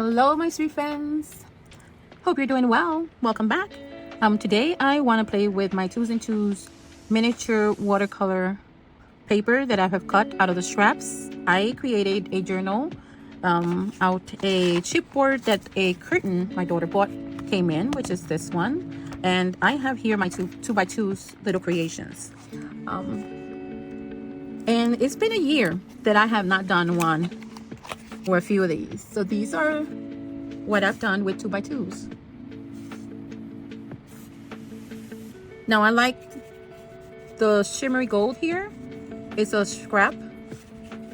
Hello my sweet friends, hope you're doing well. Welcome back. Today I want to play with my 2x2 miniature watercolor paper that I have cut out of the scraps. I created a journal out a chipboard that a curtain my daughter bought came in, which is this one, and I have here my 2x2 little creations. And it's been a year that I have not done one or a few of these. So these are what I've done with 2x2s. Now I like the shimmery gold here. It's a scrap,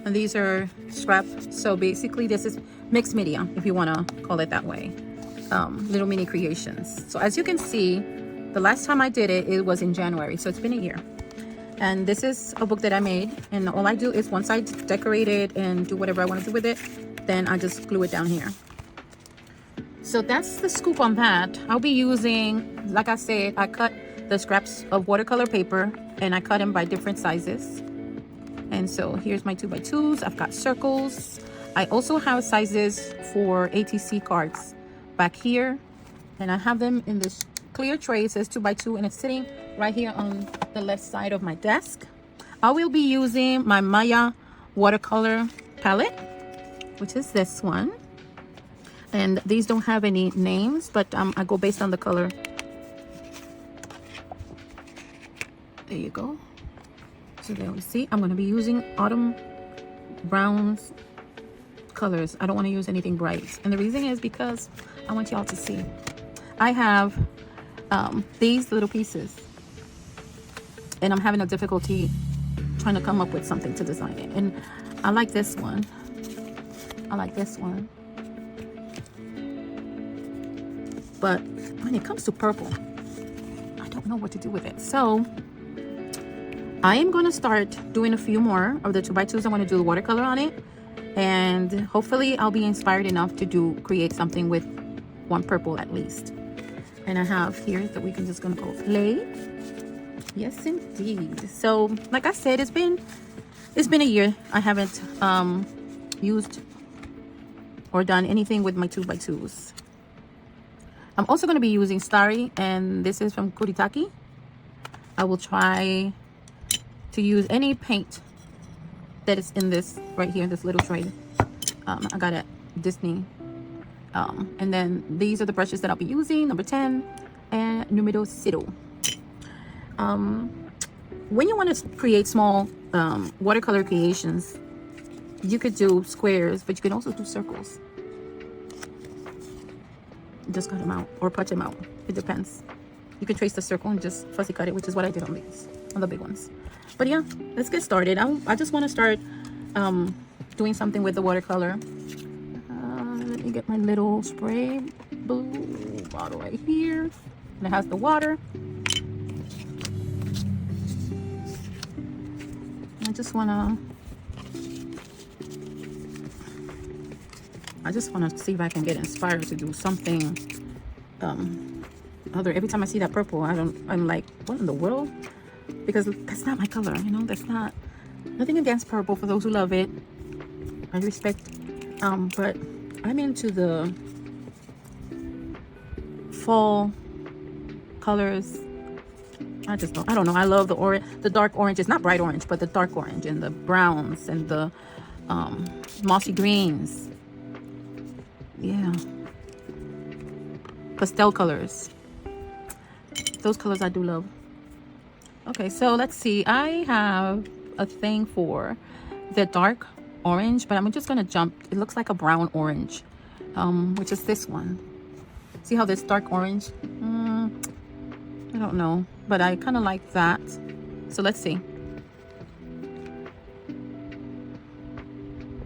and these are scrap. So basically this is mixed media, if you want to call it that way. Little mini creations. So as you can see, the last time I did it, it was in January. So it's been a year. And this is a book that I made, and all I do is once I decorate it and do whatever I want to do with it, then I just glue it down here. So that's the scoop on that. I'll be using, like I said, I cut the scraps of watercolor paper and I cut them by different sizes. And so here's my 2x2s. I've got circles. I also have sizes for ATC cards back here, and I have them in this clear tray. It says 2x2 and it's sitting right here on the left side of my desk. I will be using my Maya watercolor palette, which is this one, and these don't have any names, but I go based on the color. There you go. So there we see, I'm going to be using autumn browns colors. I don't want to use anything bright, and the reason is because I want y'all to see I have these little pieces, and I'm having a difficulty trying to come up with something to design it. And I like this one. I like this one. But when it comes to purple, I don't know what to do with it. So I am going to start doing a few more of the 2x2s. I want to do the watercolor on it, and hopefully I'll be inspired enough to create something with one purple at least. And I have here that we can just gonna go play. Yes indeed. So like I said, it's been a year I haven't used or done anything with my 2x2s. I'm also going to be using Starry, and this is from Kuritake. I will try to use any paint that is in this right here, this little tray. I got it at Disney. And then these are the brushes that I'll be using, number 10 and numero 0. When you want to create small watercolor creations, you could do squares, but you can also do circles. Just cut them out or punch them out. It depends. You can trace the circle and just fussy cut it, which is what I did on these, on the big ones. But yeah, let's get started. I just want to start doing something with the watercolor. Let me get my little spray blue bottle right here, and it has the water. I just wanna see if I can get inspired to do something other. Every time I see that purple, I'm like, what in the world? Because that's not my color, you know. That's not, nothing against purple for those who love it. I respect, but I'm into the fall colors. I don't know. I love the orange, the dark orange. It's not bright orange, but the dark orange and the browns and the mossy greens. Yeah. Pastel colors. Those colors I do love. Okay, so let's see. I have a thing for the dark orange, but I'm just gonna jump. It looks like a brown orange, which is this one. See how this dark orange? I don't know, but I kind of like that. So let's see.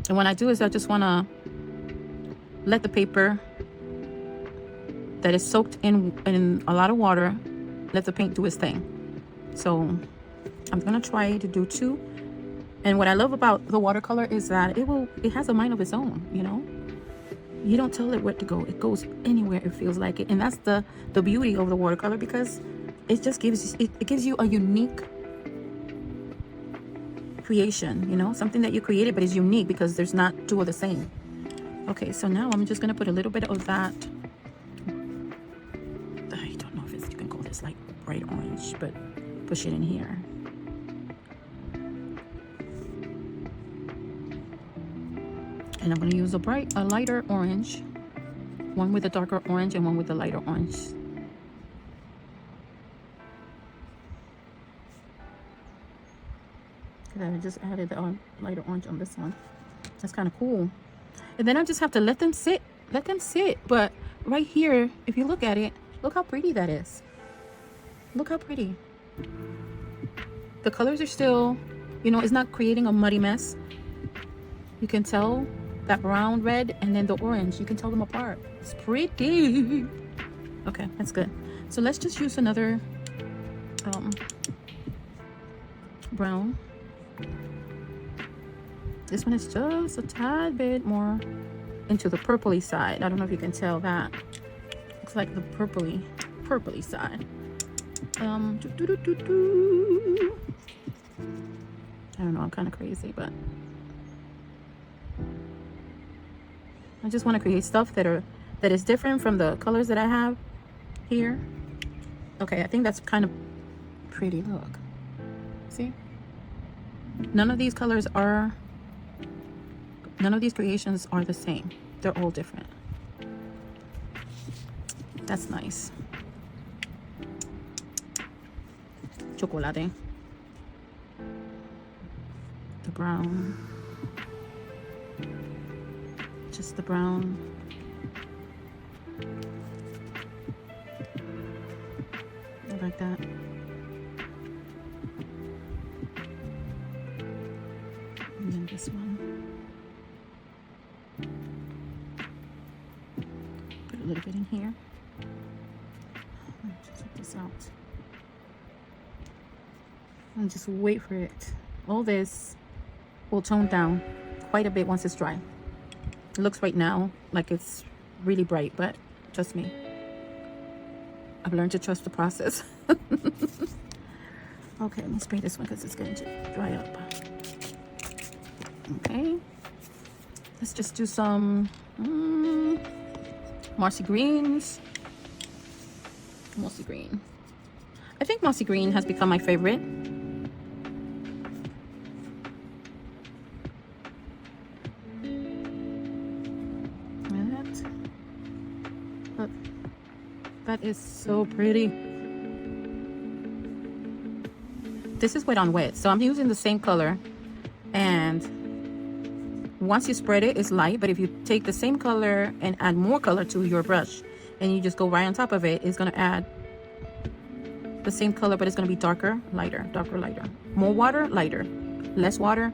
And what I do is I just want to let the paper that is soaked in a lot of water, let the paint do its thing. So I'm gonna try to do 2. And what I love about the watercolor is that it has a mind of its own, you know. You don't tell it where to go. It goes anywhere it feels like it. And that's the beauty of the watercolor, because it just gives you a unique creation, you know, something that you created but is unique because there's not two of the same. Okay, so now I'm just gonna put a little bit of that. I don't know if you can call this like bright orange, but push it in here. And I'm gonna use a lighter orange, one with a darker orange and one with a lighter orange. Okay, I just added the lighter orange on this one. That's kind of cool. And then I just have to let them sit. Let them sit. But right here, if you look at it, look how pretty that is. Look how pretty. The colors are still, you know, it's not creating a muddy mess. You can tell that brown, red, and then the orange. You can tell them apart. It's pretty. Okay, that's good. So let's just use another brown. This one is just a tad bit more into the purpley side. I don't know if you can tell that. Looks like the purpley side. I don't know, I'm kind of crazy, but I just want to create stuff that is different from the colors that I have here. Okay, I think that's kind of pretty. Look, see, none of these creations are the same. They're all different. That's nice. Chocolate. The brown. Just the brown. I like that. And then this one. Put a little bit in here. Just check this out. And just wait for it. All this will tone down quite a bit once it's dry. It looks right now like it's really bright, but trust me, I've learned to trust the process. Okay, let me spray this one because it's going to dry up. Okay, let's just do some mossy greens. Mossy green. I think mossy green has become my favorite. Look, that is so pretty. This is wet on wet, so I'm using the same color, and once you spread it, it's light, but if you take the same color and add more color to your brush and you just go right on top of it, it's going to add the same color, but it's going to be darker, lighter, darker, lighter. More water, lighter. Less water,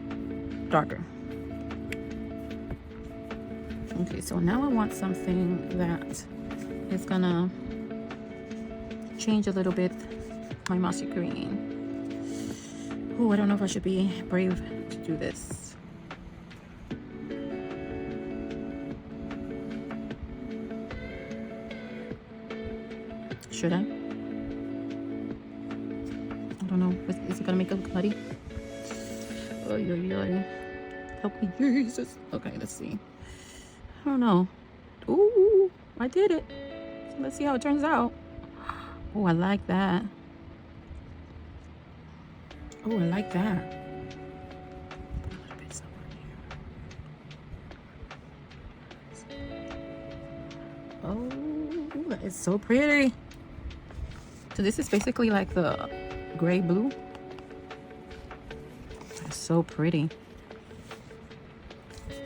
darker. Okay, so now I want something that is gonna change a little bit my mossy green. Oh, I don't know if I should be brave to do this. Should I? I don't know. Is it gonna make it look muddy? Oy, oy, oy. Help me, Jesus. Okay, let's see. I don't know. Ooh, I did it. So let's see how it turns out. Oh, I like that. Oh, I like that. Put a little bit somewhere here. Oh, that is so pretty. So this is basically like the gray blue. That's so pretty.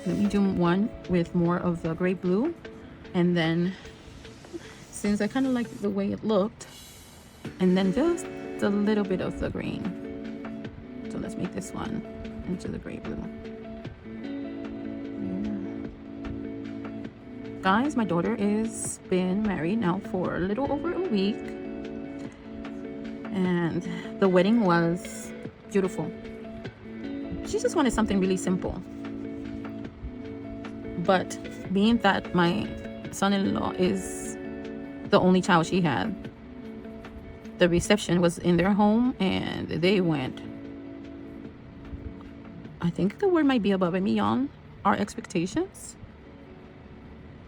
Let me do one with more of the gray blue, and then since I kind of like the way it looked, and then just a little bit of the green. So let's make this one into the gray blue. Yeah. Guys, my daughter is been married now for a little over a week, and the wedding was beautiful. She just wanted something really simple. But being that my son-in-law is the only child she had, the reception was in their home, and they went, I think the word might be above and beyond our expectations.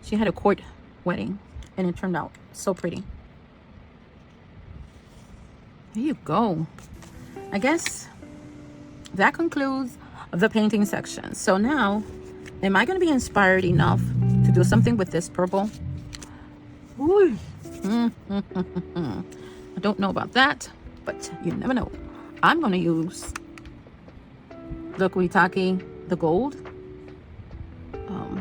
She had a court wedding and it turned out so pretty. There you go. I guess that concludes the painting section. So now, am I going to be inspired enough to do something with this purple? Ooh. I don't know about that, but you never know. I'm going to use the Kuitake, the gold.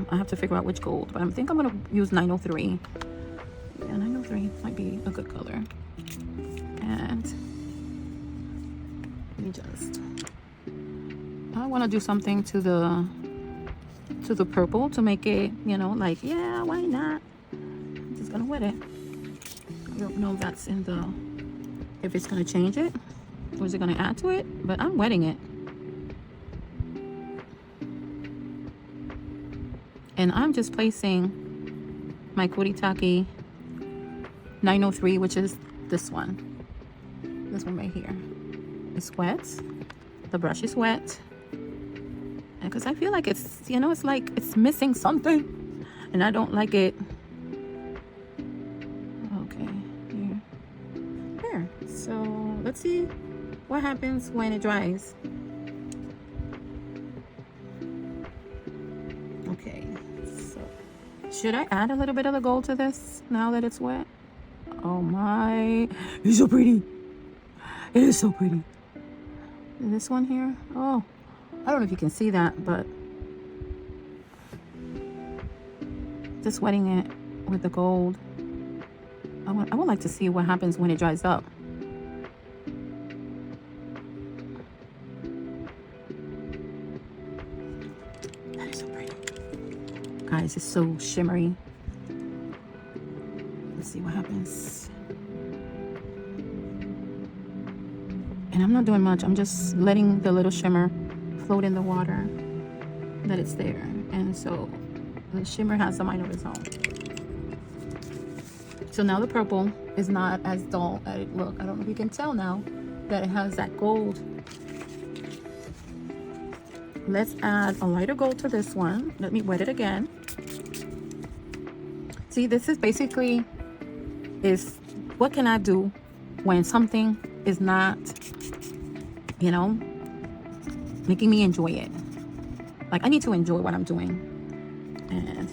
I have to figure out which gold, but I think I'm going to use 903. Yeah, 903 might be a good color. And let me just, I want to do something to the purple to make it, you know, like, yeah, why not? I'm just going to wet it. I don't know if that's in the, if it's going to change it or is it going to add to it, but I'm wetting it. And I'm just placing my Kuritake 903, which is this one. This one right here. It's wet. The brush is wet. Because I feel like it's, you know, it's like it's missing something. And I don't like it. Okay. Here. There. So let's see what happens when it dries. Okay. Should I add a little bit of the gold to this now that it's wet? Oh my, it's so pretty. It is so pretty. This one here, oh, I don't know if you can see that, but just wetting it with the gold. I would like to see what happens when it dries up. That is so pretty. Guys, it's so shimmery. Let's see what happens. And I'm not doing much. I'm just letting the little shimmer float in the water that it's there. And so the shimmer has a mind of its own. So now the purple is not as dull as it looked. I don't know if you can tell now that it has that gold. Let's add a lighter gold to this one. Let me wet it again. See, this is basically is what can I do when something is not, you know, making me enjoy it. Like, I need to enjoy what I'm doing. And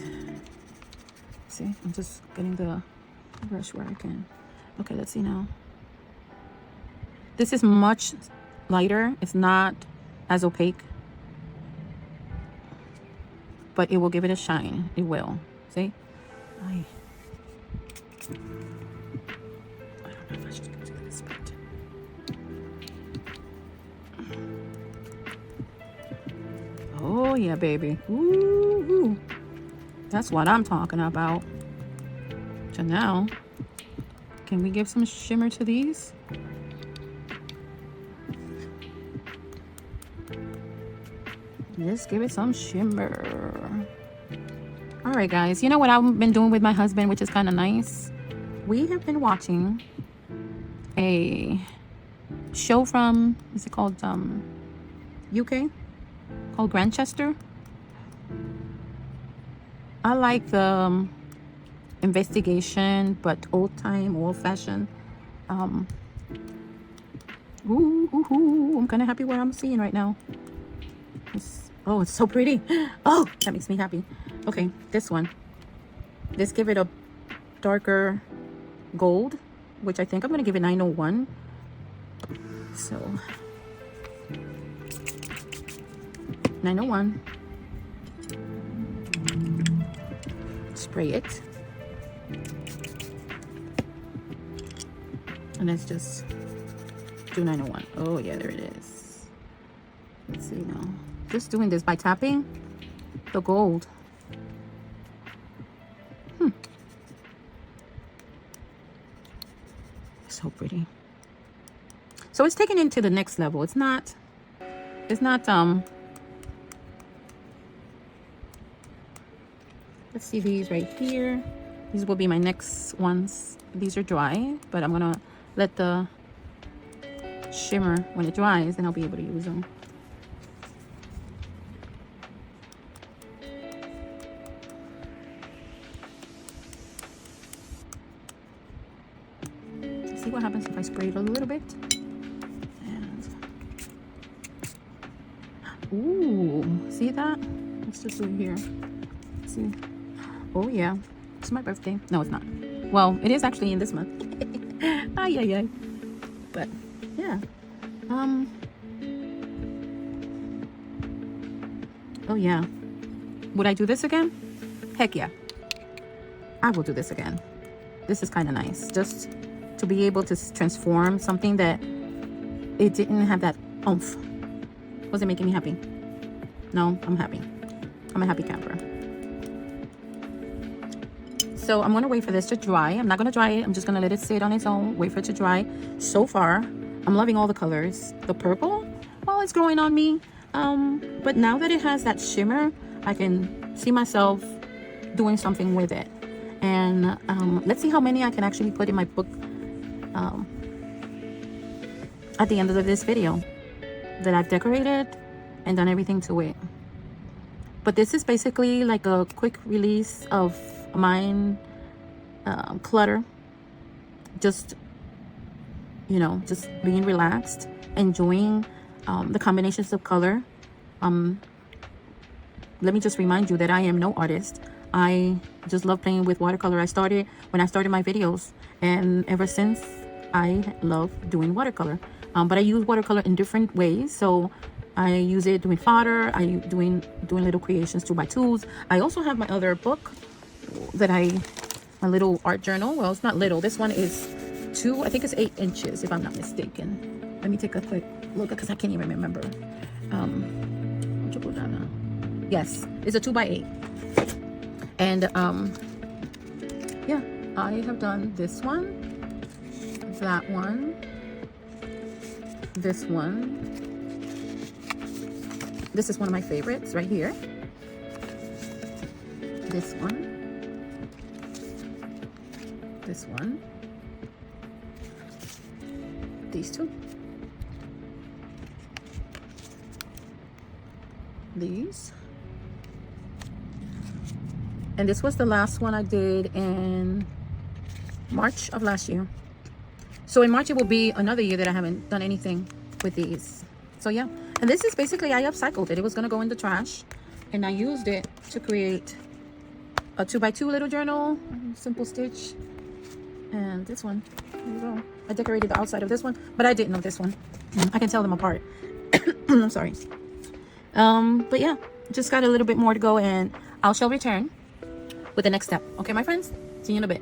see, I'm just getting the brush where I can. Okay, let's see now. This is much lighter. It's not as opaque, but it will give it a shine. It will. See? I don't know if I should do this, but oh yeah, baby. Ooh, that's what I'm talking about. So now, can we give some shimmer to these? Let's give it some shimmer. All right, guys. You know what I've been doing with my husband, which is kind of nice? We have been watching a show from, is it called UK? Called Grantchester. I like the investigation, but old time, old fashioned. I'm kind of happy what I'm seeing right now. Oh, it's so pretty. Oh, that makes me happy. Okay, this one. Let's give it a darker gold, which I think I'm going to give it 901. So, 901. Spray it. And let's just do 901. Oh, yeah, there it is. Let's see now. Just doing this by tapping the gold. So pretty. So it's taken into the next level. It's not let's see these right here. These will be my next ones. These are dry, but I'm gonna let the shimmer when it dries, and I'll be able to use them. see what happens if I spray it a little bit. And ooh, see that? Let's just do it here. See? Oh yeah, it's my birthday. No, it's not. Well, it is actually in this month. Ay, ay, ay. But yeah. Oh yeah. Would I do this again? Heck yeah. I will do this again. This is kind of nice. Just to be able to transform something that it didn't have that oomph. Was it making me happy? No, I'm happy. I'm a happy camper. So I'm gonna wait for this to dry. I'm not gonna dry it. I'm just gonna let it sit on its own, wait for it to dry. So far, I'm loving all the colors. The purple, well, it's growing on me. But now that it has that shimmer, I can see myself doing something with it. And let's see how many I can actually put in my book at the end of this video that I've decorated and done everything to it. But this is basically like a quick release of mind clutter. Just, you know, just being relaxed, enjoying the combinations of color. Let me just remind you that I am no artist. I just love playing with watercolor. When I started my videos, and ever since I love doing watercolor. But I use watercolor in different ways. So I use it doing fodder. I doing little creations 2x2s. I also have my other book that a little art journal. Well, it's not little. This one is I think it's 8 inches if I'm not mistaken. Let me take a quick look because I can't even remember. Yes, it's a 2x8. And yeah, I have done this one, that one, this one. This is one of my favorites right here. This one. This one. These two. These. And this was the last one I did in March of last year. So in March it will be another year that I haven't done anything with these. So yeah, and this is basically, I upcycled it. It was gonna go in the trash and I used it to create a 2x2 little journal, simple stitch. And this one, there you go. I decorated the outside of this one, but I didn't of this one. I can tell them apart. I'm sorry. But yeah, just got a little bit more to go and I shall return with the next step. Okay, my friends? See you in a bit.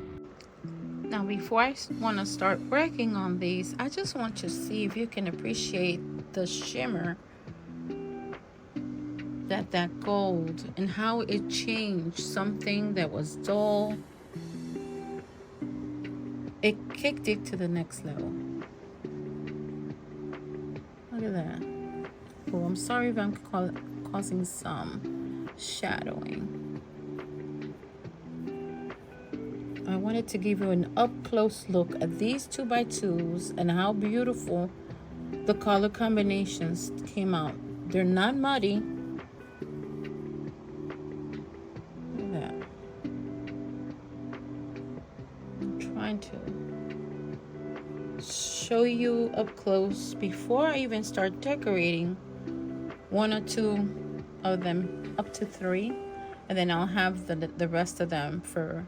Now, before I want to start working on these, I just want to see if you can appreciate the shimmer that gold and how it changed something that was dull. It kicked it to the next level. Look at that. Oh, I'm sorry if I'm causing some shadowing. I wanted to give you an up-close look at these 2x2s and how beautiful the color combinations came out. They're not muddy. Look at that. I'm trying to show you up close before I even start decorating. 1 or 2 of them, up to 3, and then I'll have the rest of them for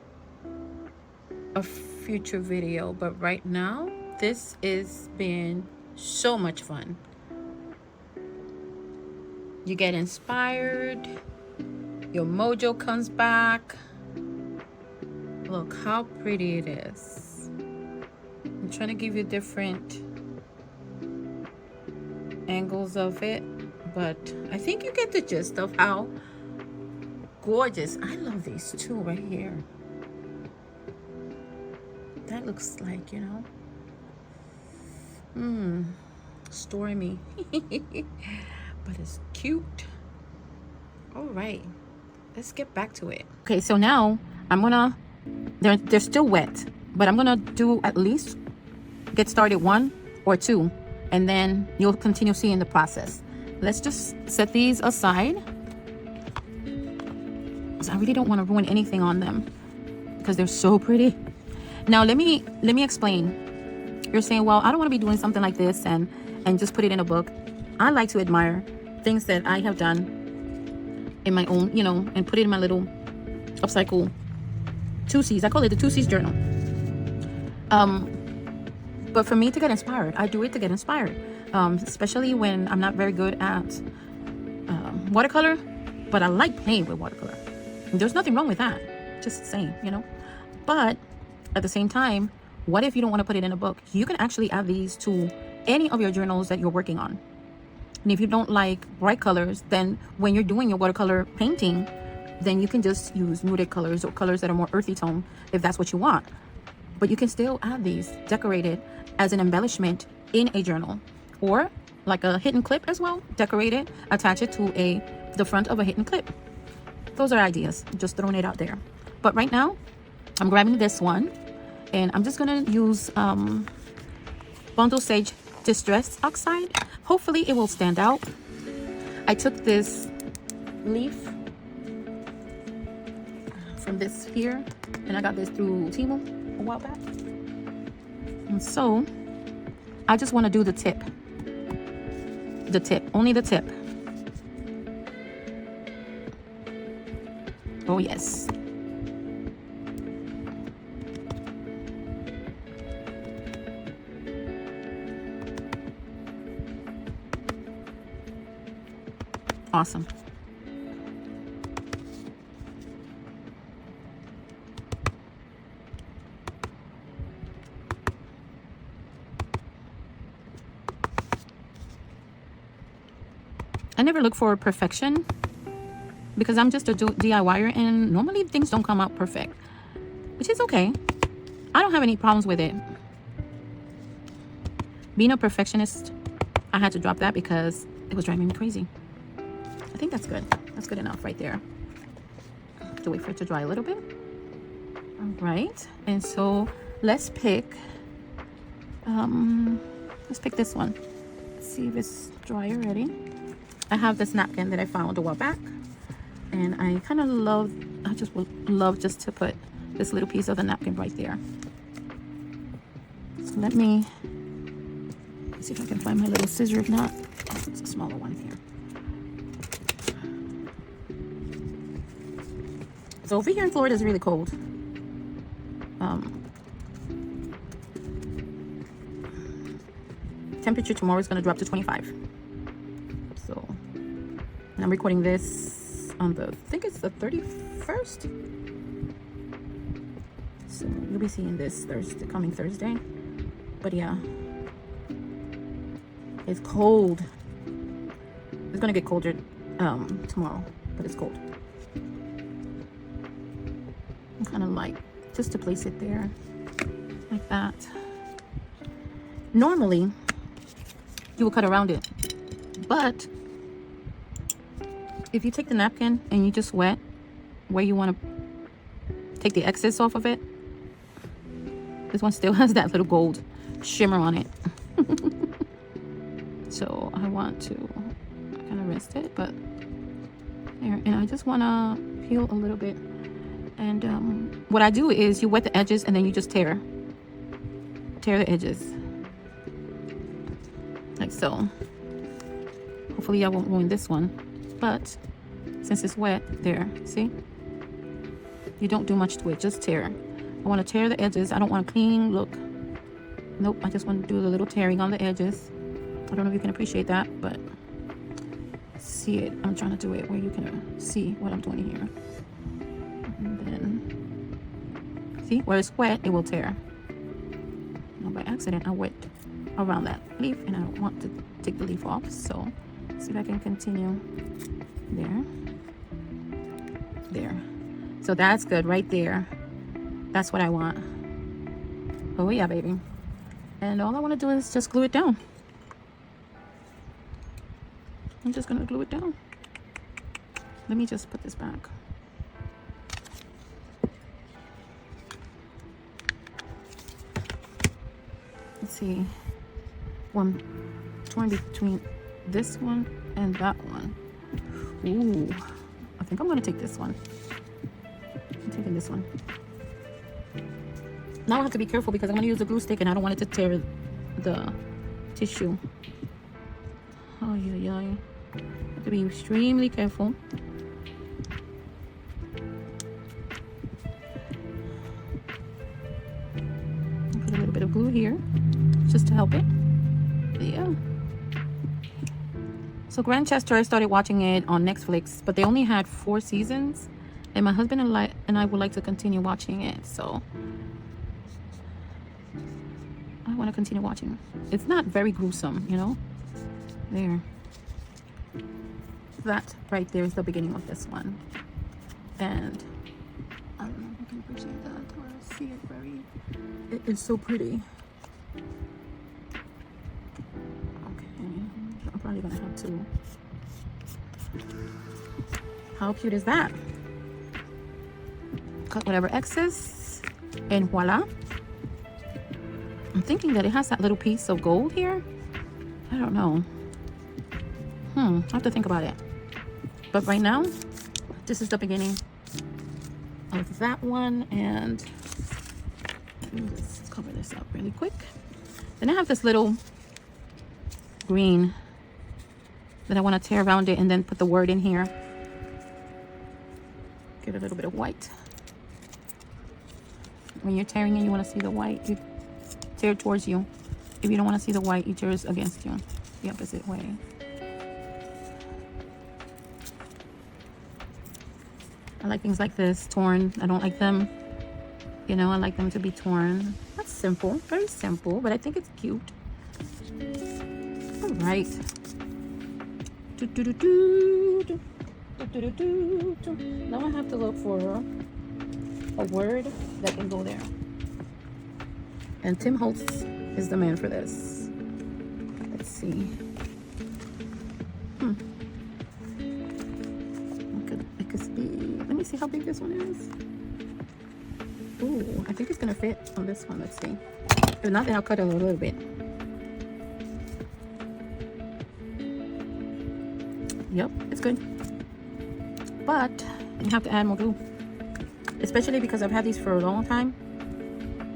a future video. But right now, this is been so much fun. You get inspired, your mojo comes back. Look how pretty it is. I'm trying to give you different angles of it, but I think you get the gist of how gorgeous. I love these two right here. That looks like, you know, stormy, but it's cute. All right, let's get back to it. Okay, so now I'm gonna, they're still wet, but I'm gonna do at least get started 1 or 2, and then you'll continue seeing the process. Let's just set these aside, because I really don't want to ruin anything on them because they're so pretty. Now let me explain. you're saying, well, I don't want to be doing something like this and just put it in a book. I like to admire things that I have done in my own, and put it in my little upcycle 2Cs. I call it the 2Cs journal. But for me to get inspired, I do it to get inspired. Especially when I'm not very good at watercolor, but I like playing with watercolor. There's nothing wrong with that. Just saying, But at the same time, what if you don't want to put it in a book? You can actually add these to any of your journals that you're working on. And if you don't like bright colors, then when you're doing your watercolor painting, then you can just use muted colors or colors that are more earthy tone if that's what you want. But you can still add these decorated as an embellishment in a journal, or like a hidden clip as well. Decorate it, attach it to the front of a hidden clip. Those are ideas, just throwing it out there. But right now, I'm grabbing this one, and I'm just gonna use Bundle Sage Distress Oxide. Hopefully it will stand out. I took this leaf from this here, and I got this through Temu a while back. And so I just want to do the tip, only the tip. Oh yes. Awesome. I never look for perfection because I'm just a DIYer, and normally things don't come out perfect, which is okay. I don't have any problems with it. Being a perfectionist, I had to drop that because it was driving me crazy. I think that's good. That's good enough right there. To wait for it to dry a little bit. All right, and so let's pick this one. Let's see if it's dry already. I have this napkin that I found a while back, and I just would love just to put this little piece of the napkin right there. So let me see if I can find my little scissor. If not, it's a smaller one here. So over here in Florida, it's really cold. Temperature tomorrow is going to drop to 25. So, and I'm recording this on I think it's the 31st. So you'll be seeing this coming Thursday. But yeah, it's cold. It's going to get colder tomorrow, but it's cold. I'm kind of like, just to place it there like that. Normally you will cut around it, but if you take the napkin and you just wet where you want to take the excess off of it, this one still has that little gold shimmer on it. So I want to kind of rinse it, but there, and I just want to peel a little bit. And what I do is you wet the edges and then you just tear the edges like so. Hopefully I won't ruin this one, but since it's wet, there, see, you don't do much to it, just tear. I want to tear the edges. I don't want a clean look. Nope, I just want to do the little tearing on the edges. I don't know if you can appreciate that, but see it. I'm trying to do it where you can see what I'm doing here. And then see where it's wet, it will tear. Now by accident I wet around that leaf, and I don't want to take the leaf off, so see if I can continue there. So that's good right there. That's what I want. Oh yeah, baby. And all I want to do is just glue it down. I'm just gonna glue it down. Let me just put this back. Let's see. I'm torn between this one and that one. Ooh, I think I'm gonna take this one. I'm taking this one. Now I have to be careful because I'm gonna use a glue stick and I don't want it to tear the tissue. Oh yeah, yeah. Have to be extremely careful. Put a little bit of glue here just to help it. Yeah. So Grantchester, I started watching it on Netflix, but they only had 4 seasons, and my husband and I would like to continue watching it, so I want to continue watching. It's not very gruesome, you know. There. That right there is the beginning of this one, and I don't know if you can appreciate that or see it very. It is so pretty. I'm probably gonna have to. How cute is that? Cut whatever excess, and voila. I'm thinking that it has that little piece of gold here. I don't know. I have to think about it. But right now, this is the beginning of that one, and let's cover this up really quick. Then I have this little green that I want to tear around it and then put the word in here. Get a little bit of white. When you're tearing it, you want to see the white. You tear towards you. If you don't want to see the white, you tear against you, the opposite way. I like things like this torn. I don't like them, you know, I like them to be torn. That's simple, very simple, but I think it's cute. All right. Now I have to look for a word that can go there. And Tim Holtz is the man for this. Let's see. It could be. Let me see how big this one is. Ooh, I think it's gonna fit on this one. Let's see. If not, then I'll cut it a little bit. Yep, it's good. But you have to add more glue, especially because I've had these for a long time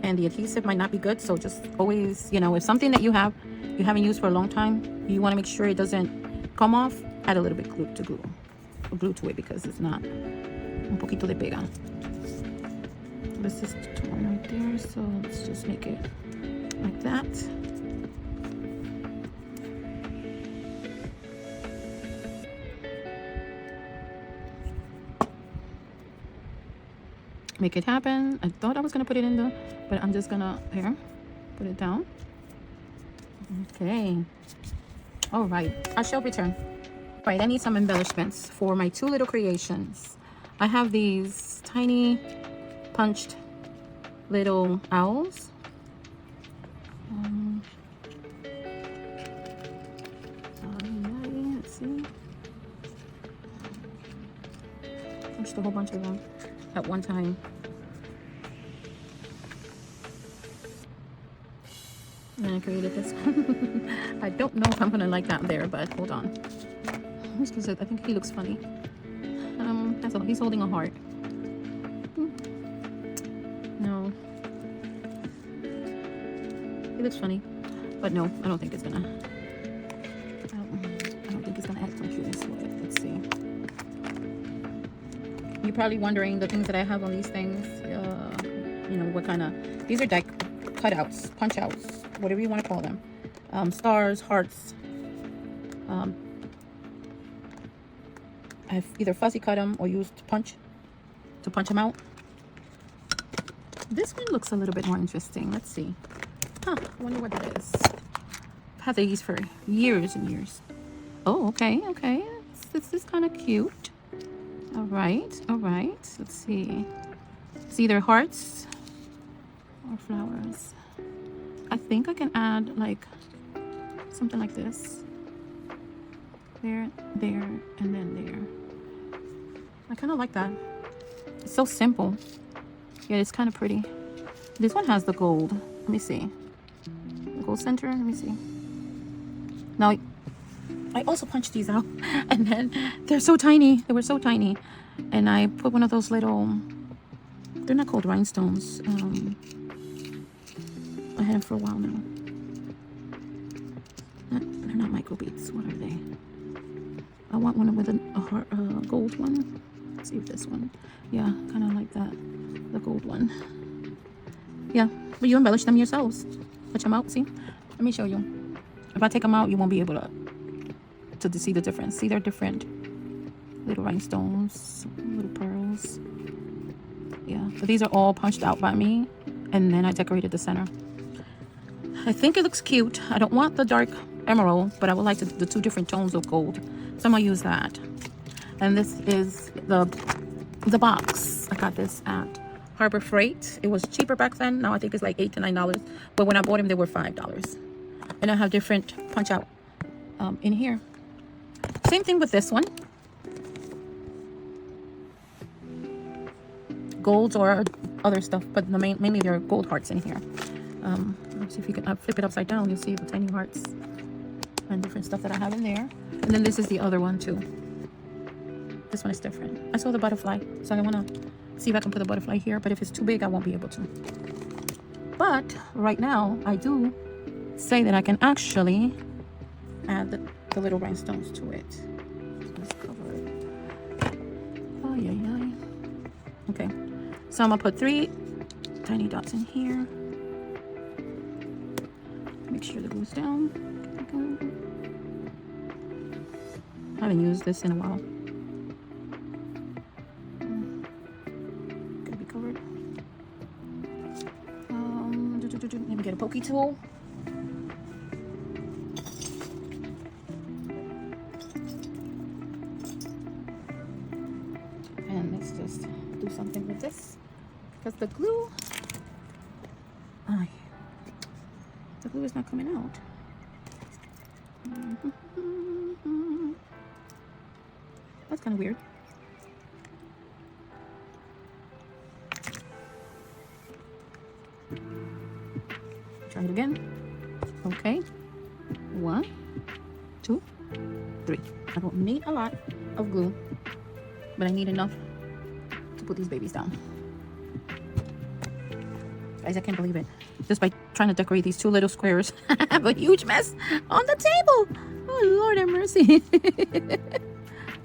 and the adhesive might not be good. So just always, you know, if something that you haven't used for a long time, you want to make sure it doesn't come off, add a little bit glue to it, because it's not un poquito de pega. This is torn right there, so let's just make it like that. Make it happen. I thought I was gonna put it in the, but I'm just gonna here put it down. Okay. All right, I shall return. All right, I need some embellishments for my 2 little creations. I have these tiny punched little owls. Let's see. Punched a whole bunch of them at one time. And I created this one. I don't know if I'm gonna like that there, but hold on. I think he looks funny. That's all. He's holding a heart. No. He looks funny, but no, I don't think it's gonna. I don't think it's gonna add some cuteness to it. Let's see. You're probably wondering the things that I have on these things. You know what kind of? These are die cutouts, punch outs, whatever you want to call them. Stars, hearts. I've either fussy cut them or used punch to punch them out. This one looks a little bit more interesting. Let's see. I wonder what that is. I've had these for years and years. Oh, okay. This is kind of cute. All right. Let's see. It's either hearts or flowers. I think I can add like something like this. There, and then there. I kind of like that. It's so simple. Yeah, it's kind of pretty. This one has the gold. Let me see. The gold center. Let me see. Now, I also punched these out, and then they're so tiny. They were so tiny, and I put one of those little. They're not called rhinestones. I had them for a while now. not micro beads. What are they? I want one with a gold one. Let's see if this one. Yeah, kind of like that. The gold one. Yeah, but you embellish them yourselves. Touch them out. See? Let me show you. If I take them out, you won't be able to see the difference. See, they're different. Little rhinestones, little pearls. Yeah, but these are all punched out by me, and then I decorated the center. I think it looks cute. I don't want the dark emerald, but I would like the two different tones of gold, so I'm gonna use that. And this is the box. I got this at Harbor Freight. It was cheaper back then. Now I think it's like $8 to $9, but when I bought them they were $5. And I have different punch out in here. Same thing with this one. Golds or other stuff, but mainly there are gold hearts in here. Let's see if you can flip it upside down. You'll see the tiny hearts and different stuff that I have in there. And then this is the other one too. This one is different. I saw the butterfly, so I want to see if I can put the butterfly here, but if it's too big I won't be able to. But right now I do say that I can actually add the little rhinestones to it. So let's cover it. Oh yeah. Okay, so I'm gonna put 3 tiny dots in here. Make sure the glue's down. I haven't used this in a while. Gonna be covered. Let me get a pokey tool. And let's just do something with this, because the glue is not coming out. That's kind of weird. Try it again. Okay, 1, 2, 3. I don't need a lot of glue, but I need enough to put these babies down. Guys, I can't believe it. Just by trying to decorate these 2 little squares, I have a huge mess on the table. Oh, Lord have mercy.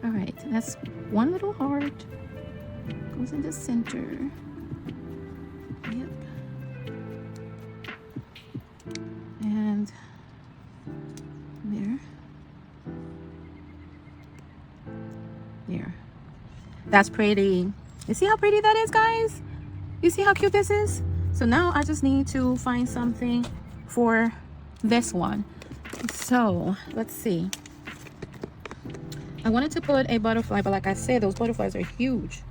All right, that's 1 little heart. Goes in the center. Yep. And there. There. That's pretty. You see how pretty that is, guys? You see how cute this is? So now I just need to find something for this one. So let's see. I wanted to put a butterfly, but like I said, those butterflies are huge.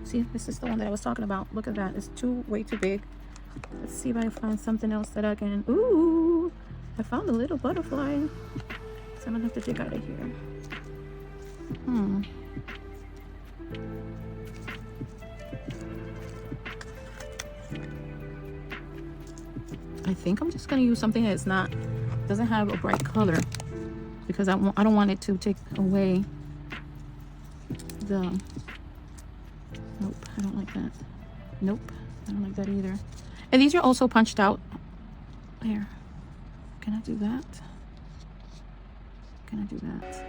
See, this is the one that I was talking about. Look at that. It's way too big. Let's see if I can find something else that I can. Ooh, I found a little butterfly. So I'm gonna have to dig out of here. I think I'm just gonna use something that's doesn't have a bright color, because I don't want it to take away the. Nope, I don't like that. Nope, I don't like that either. And these are also punched out. There. Can I do that? Can I do that?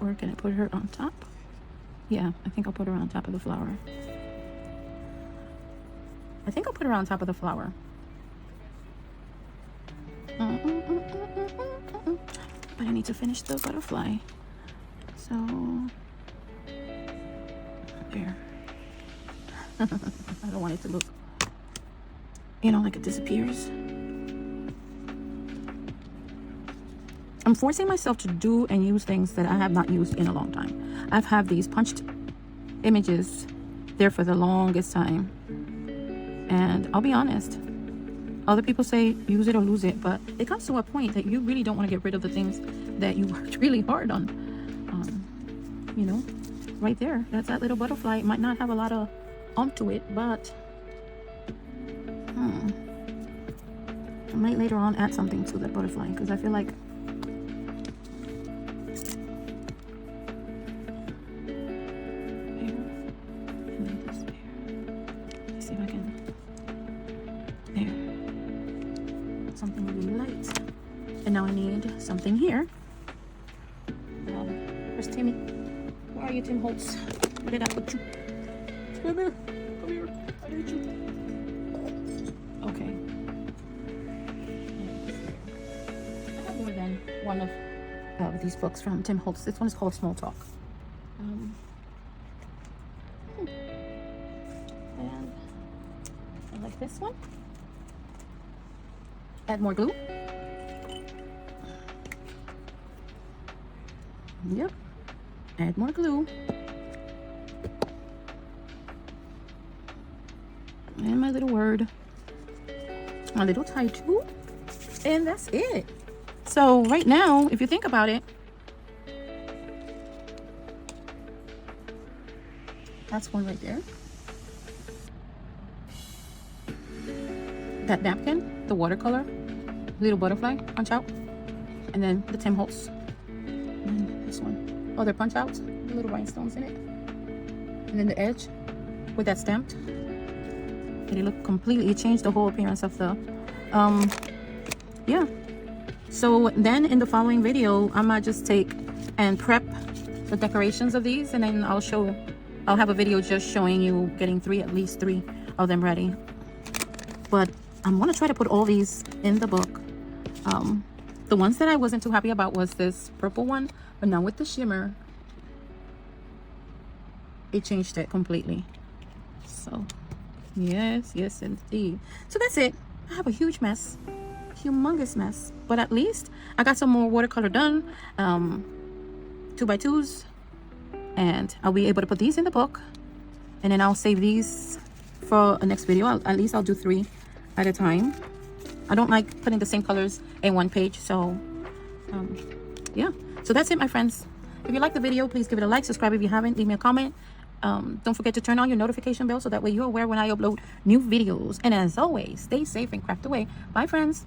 Or can I put her on top? Yeah, I think I'll put her on top of the flower. I think I'll put her on top of the flower. But I need to finish the butterfly. So, there. I don't want it to look, like it disappears. I'm forcing myself to do and use things that I have not used in a long time. I've had these punched images there for the longest time. And I'll be honest, other people say use it or lose it, but it comes to a point that you really don't want to get rid of the things that you worked really hard on. Right there, that's that little butterfly. It might not have a lot of onto it, but I might later on add something to that butterfly, because I feel like something really light. And now I need something here. Where's Timmy? Where are you, Tim Holtz? Where did I put you? Come here. Come here. I need you. Okay. I have more than one of these books from Tim Holtz. This one is called Small Talk. And I like this one. Add more glue. Yep. Add more glue. And my little word. My little tie tool. And that's it. So right now, if you think about it, that's one right there. That napkin, the watercolor, little butterfly punch out, and then the Tim Holtz. And this one, other punch outs, little rhinestones in it, and then the edge with that stamped. And it looked completely, it changed the whole appearance of the, yeah. So then in the following video, I might just take and prep the decorations of these, and then I'll have a video just showing you getting at least three of them ready. But I'm gonna try to put all these in the book. The ones that I wasn't too happy about was this purple one, but now with the shimmer, it changed it completely. So yes indeed. So that's it. I have a huge mess, humongous mess, but at least I got some more watercolor done, 2x2s, and I'll be able to put these in the book, and then I'll save these for a next video. At least I'll do 3 at a time. I don't like putting the same colors in one page, so yeah. So that's it, my friends. If you like the video, please give it a like, subscribe if you haven't, leave me a comment. Don't forget to turn on your notification bell so that way you're aware when I upload new videos. And as always, stay safe and craft away. Bye, friends.